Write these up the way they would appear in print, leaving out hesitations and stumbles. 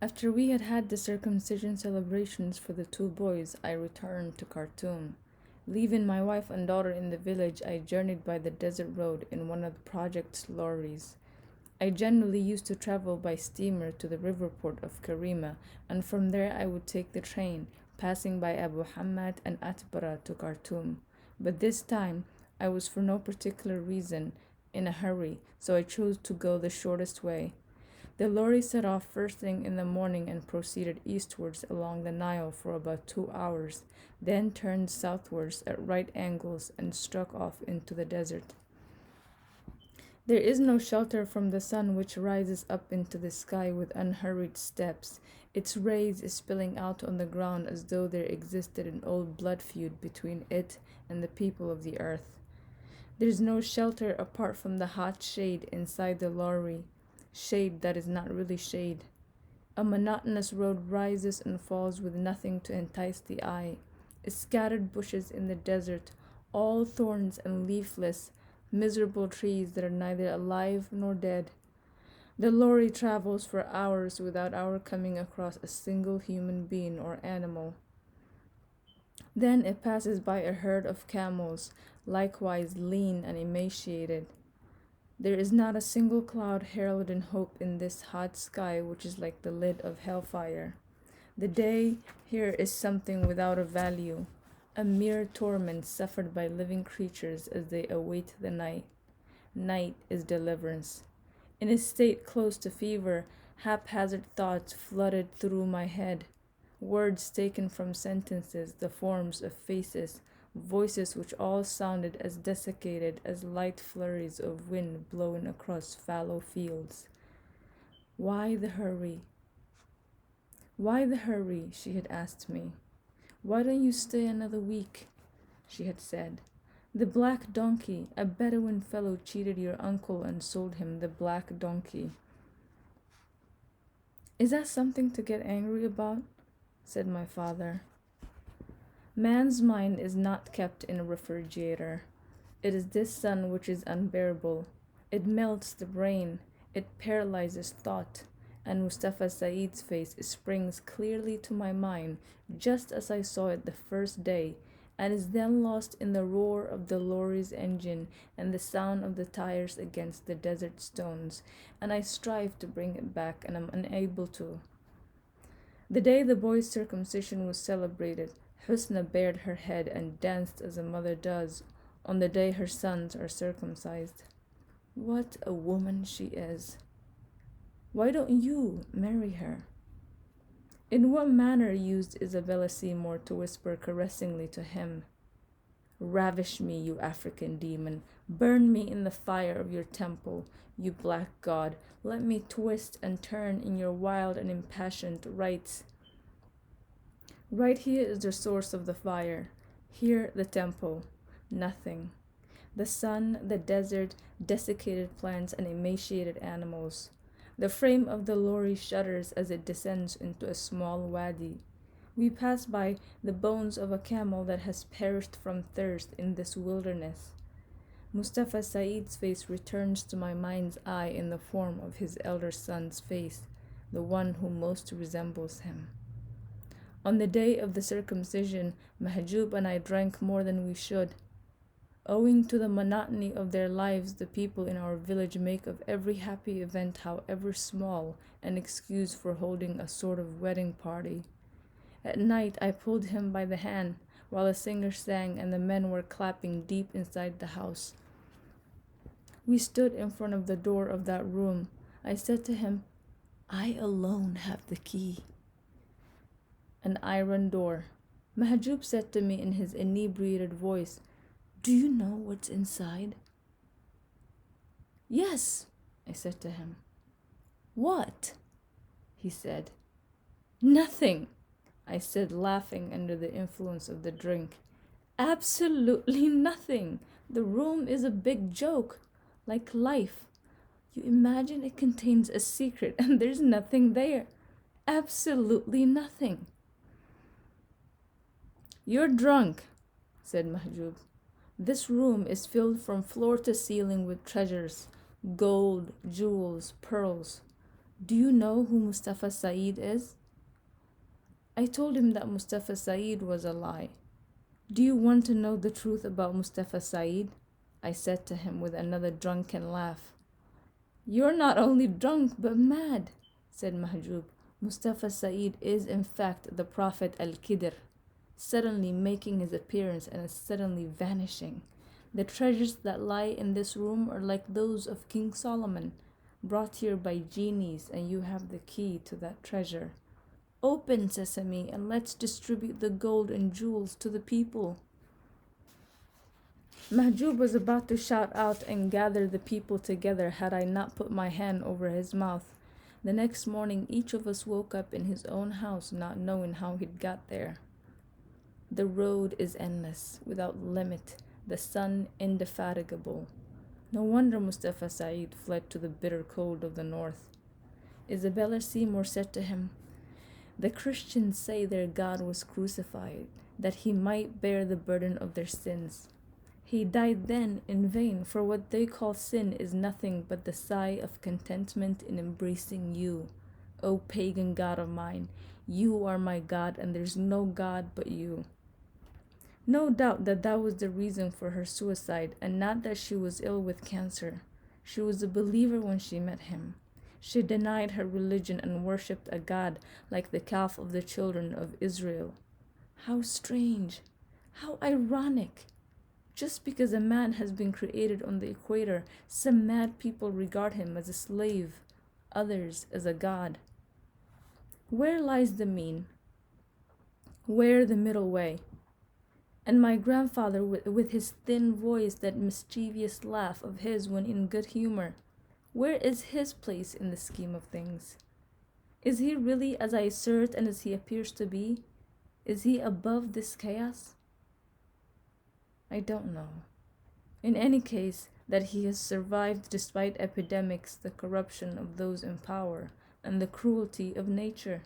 After we had had the circumcision celebrations for the two boys, I returned to Khartoum. Leaving my wife and daughter in the village, I journeyed by the desert road in one of the project's lorries. I generally used to travel by steamer to the river port of Karima, and from there I would take the train, passing by Abu Hamad and Atbara to Khartoum. But this time, I was for no particular reason in a hurry, so I chose to go the shortest way. The lorry set off first thing in the morning and proceeded eastwards along the Nile for about 2 hours, then turned southwards at right angles and struck off into the desert. There is no shelter from the sun which rises up into the sky with unhurried steps, its rays spilling out on the ground as though there existed an old blood feud between it and the people of the earth. There is no shelter apart from the hot shade inside the lorry, shade that is not really shade. A monotonous road rises and falls with nothing to entice the eye. Scattered bushes in the desert, all thorns and leafless, miserable trees that are neither alive nor dead. The lorry travels for hours without our coming across a single human being or animal. Then it passes by a herd of camels, likewise lean and emaciated. There is not a single cloud heralding hope in this hot sky which is like the lid of hellfire. The day here is something without a value, a mere torment suffered by living creatures as they await the night. Night is deliverance. In a state close to fever, haphazard thoughts flooded through my head, words taken from sentences, the forms of faces, voices which all sounded as desiccated as light flurries of wind blowing across fallow fields. Why the hurry? Why the hurry? She had asked me. Why don't you stay another week? She had said. The black donkey, a Bedouin fellow cheated your uncle and sold him the black donkey. Is that something to get angry about? Said my father. Man's mind is not kept in a refrigerator. It is this sun which is unbearable. It melts the brain. It paralyzes thought. And Mustafa Said's face springs clearly to my mind just as I saw it the first day, and is then lost in the roar of the lorry's engine and the sound of the tires against the desert stones, and I strive to bring it back and am unable to. The day the boy's circumcision was celebrated, Husna bared her head and danced as a mother does on the day her sons are circumcised. What a woman she is! Why don't you marry her? In what manner used Isabella Seymour to whisper caressingly to him, Ravish me, you African demon. Burn me in the fire of your temple, you black god. Let me twist and turn in your wild and impassioned rites. Right here is the source of the fire. Here the temple. Nothing. The sun, the desert, desiccated plants, and emaciated animals. The frame of the lorry shudders as it descends into a small wadi. We pass by the bones of a camel that has perished from thirst in this wilderness. Mustafa Said's face returns to my mind's eye in the form of his elder son's face, the one who most resembles him. On the day of the circumcision, Mahjub and I drank more than we should. Owing to the monotony of their lives, the people in our village make of every happy event, however small, an excuse for holding a sort of wedding party. At night, I pulled him by the hand while a singer sang and the men were clapping deep inside the house. We stood in front of the door of that room. I said to him, I alone have the key. An iron door. Mahjub said to me in his inebriated voice, Do you know what's inside? Yes, I said to him. What? He said. Nothing, I said, laughing under the influence of the drink. Absolutely nothing. The room is a big joke, like life. You imagine it contains a secret and there's nothing there. Absolutely nothing. You're drunk, said Mahjub. This room is filled from floor to ceiling with treasures, gold, jewels, pearls. Do you know who Mustafa Said is? I told him that Mustafa Said was a lie. Do you want to know the truth about Mustafa Said? I said to him with another drunken laugh. You're not only drunk but mad, said Mahjub. Mustafa Said is in fact the Prophet Al-Qidr, suddenly making his appearance and suddenly vanishing. The treasures that lie in this room are like those of King Solomon, brought here by genies, and you have the key to that treasure. Open, Sesame, and let's distribute the gold and jewels to the people. Mahjub was about to shout out and gather the people together had I not put my hand over his mouth. The next morning, each of us woke up in his own house, not knowing how he'd got there. The road is endless, without limit, the sun indefatigable. No wonder Mustafa Said fled to the bitter cold of the north. Isabella Seymour said to him, the Christians say their God was crucified, that he might bear the burden of their sins. He died then in vain, for what they call sin is nothing but the sigh of contentment in embracing you. O pagan God of mine, you are my God, and there's no God but you. No doubt that was the reason for her suicide, and not that she was ill with cancer. She was a believer when she met him. She denied her religion and worshipped a god like the calf of the children of Israel. How strange! How ironic! Just because a man has been created on the equator, some mad people regard him as a slave, others as a god. Where lies the mean? Where the middle way? And my grandfather, with his thin voice, that mischievous laugh of his when in good humor, where is his place in the scheme of things? Is he really as I assert and as he appears to be? Is he above this chaos? I don't know. In any case, that he has survived despite epidemics, the corruption of those in power, and the cruelty of nature.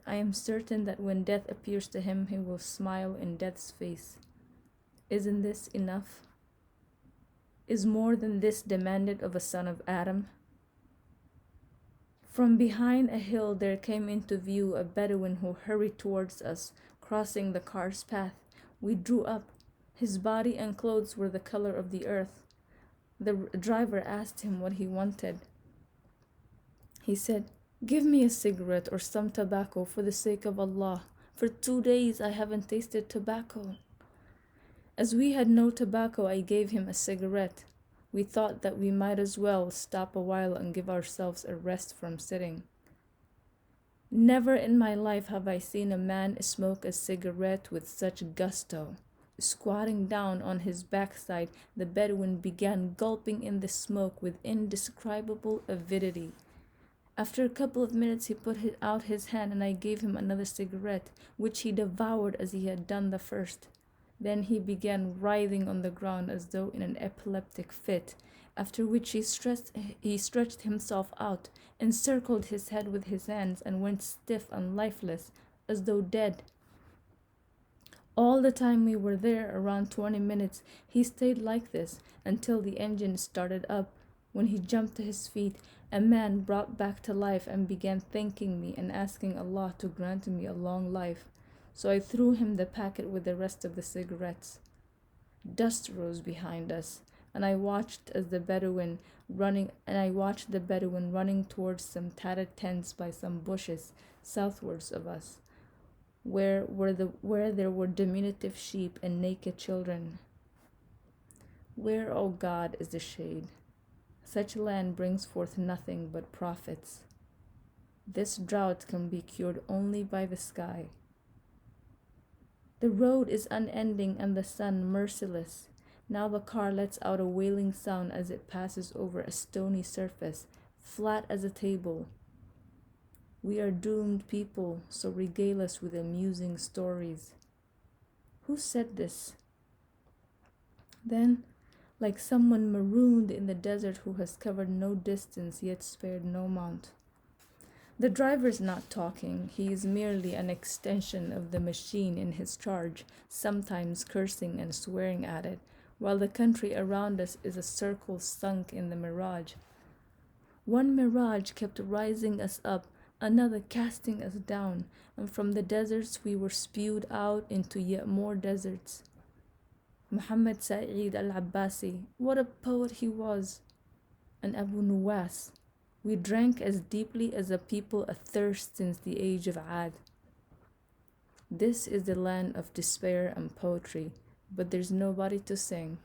I am certain that when death appears to him, he will smile in death's face. Isn't this enough? Is more than this demanded of a son of Adam? From behind a hill there came into view a Bedouin who hurried towards us, crossing the car's path. We drew up. His body and clothes were the color of the earth. The driver asked him what he wanted. He said, give me a cigarette or some tobacco for the sake of Allah. For 2 days I haven't tasted tobacco. As we had no tobacco, I gave him a cigarette. We thought that we might as well stop a while and give ourselves a rest from sitting. Never in my life have I seen a man smoke a cigarette with such gusto. Squatting down on his backside, the Bedouin began gulping in the smoke with indescribable avidity. After a couple of minutes, he put out his hand and I gave him another cigarette, which he devoured as he had done the first. Then he began writhing on the ground as though in an epileptic fit, after which he stretched himself out, encircled his head with his hands, and went stiff and lifeless, as though dead. All the time we were there, around 20 minutes, he stayed like this until the engine started up, when he jumped to his feet, a man brought back to life, and began thanking me and asking Allah to grant me a long life. So I threw him the packet with the rest of the cigarettes. Dust rose behind us, and I watched the Bedouin running towards some tattered tents by some bushes southwards of us, where there were diminutive sheep and naked children. Where, O God, is the shade? Such land brings forth nothing but profits. This drought can be cured only by the sky. The road is unending and the sun merciless. Now the car lets out a wailing sound as it passes over a stony surface, flat as a table. We are doomed people, so regale us with amusing stories. Who said this? Then, like someone marooned in the desert who has covered no distance yet spared no mount. The driver's not talking, he is merely an extension of the machine in his charge, sometimes cursing and swearing at it, while the country around us is a circle sunk in the mirage. One mirage kept rising us up, another casting us down, and from the deserts we were spewed out into yet more deserts. Muhammad Sa'id al Abbasi, what a poet he was! And Abu Nuwas. We drank as deeply as a people athirst since the age of Ad. This is the land of despair and poetry, but there's nobody to sing.